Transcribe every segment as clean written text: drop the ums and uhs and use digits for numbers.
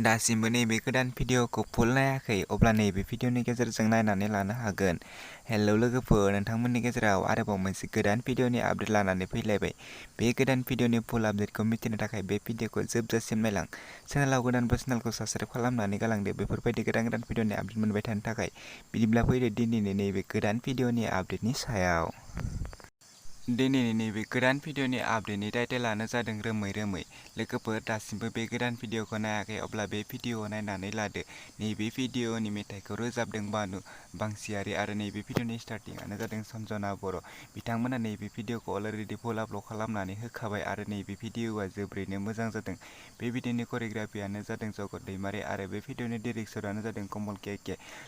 दासिमबो नैबे गोदान भिडिअखौ फुल नायाखै अब्ला नैबे भिडिअनि गेजेरजों नायनानै लानो हागोन। हेलौ लोगोफोर, नोंथांमोननि गेजेराव आरोबाव मोनसे गोदान भिडिअनि आपडेट लानानै फैलायबाय। बे गोदान भिडिअनि फुल आपडेटखौ मिथिनो थाखाय बे भिडिअखौ जोबजासिम नायलां। चेनेलाव गोदानबा चेनेलखौ साबस्क्राइब खालामनानै गालांदो बेफोरबायदि गोदान भिडिअनि आपडेट मोनबाय थानो थाखाय। बिदिब्ला फैदो दिनैनि नैबे गोदान भिडिअनि आपडेटनि सायाव। दिनैनि नैबे गोदान भिडिअनि आपडेटनि टाइटेलानो जादों रोमै रोमै। लोगोफोर, दासिमबो बे गोदान भिडिअखौ नायाखै अब्ला बे भिडिअ नायनानै लादो। नैबे भिडिअनि मेथाइखौ रोजाबदों बानु बांसियारि आरो नैबे भिडिअनि स्टार्टिंआनो जादों सन्जना बर'। बिथांमोना नैबे भिडिअखौ अलरेडि फुल आपल'ड खालामनानै होखाबाय आरो नैबे भिडिअआ जोबोरैनो मोजां जादों। बे भिडिअनि करिय'ग्राफियानो जादों जगत दैमारि आरो बे भिडिअनि डिरेक्टरानो जादों कमल के।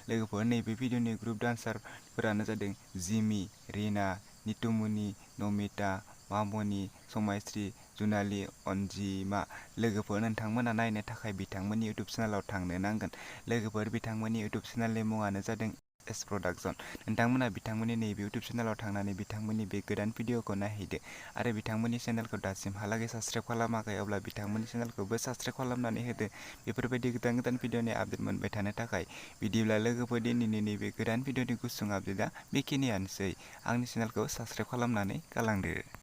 लोगोफोर, नैबे भिडिअनि ग्रुप डान्सारफोरानो जादों जिमि, रिना, नितुमुनि, नमिता, मामनि, समायश्री, जुनाली, अनजिमा। लोगोफोर, नोंथांमोना नायनो थाखाय बिथांमोननि इउटुब चेनेलाव थांनो नांगोन। लोगोफोर, बिथांमोननि इउटुब चेनेलनि मुङानो जादों एस प्रडाक्शन। नोंथांमोना बिथांमोननि नैबे इउटुब चेनेलाव थांनानै बिथांमोननि बे गोदान भिडिअखौ नायहैदो आरो बिथांमोननि चेनेलखौ दासिमहालागै साबस्क्राइब खालामाखै अब्ला बिथांमोननि चेनेलखौबो साबस्क्राइब खालामनानै होदो बेफोरबायदि गोदान भिडिअनि आपडेट मोनबाय थानो थाखाय। बिदिब्ला लोगोफोर, दिनैनि नैबे गोदान भिडिअनि गुसुं आपडेटआ बेखिनियानोसै। आंनि चेनेलखौ साबस्क्राइब खालामनानै गालांदो।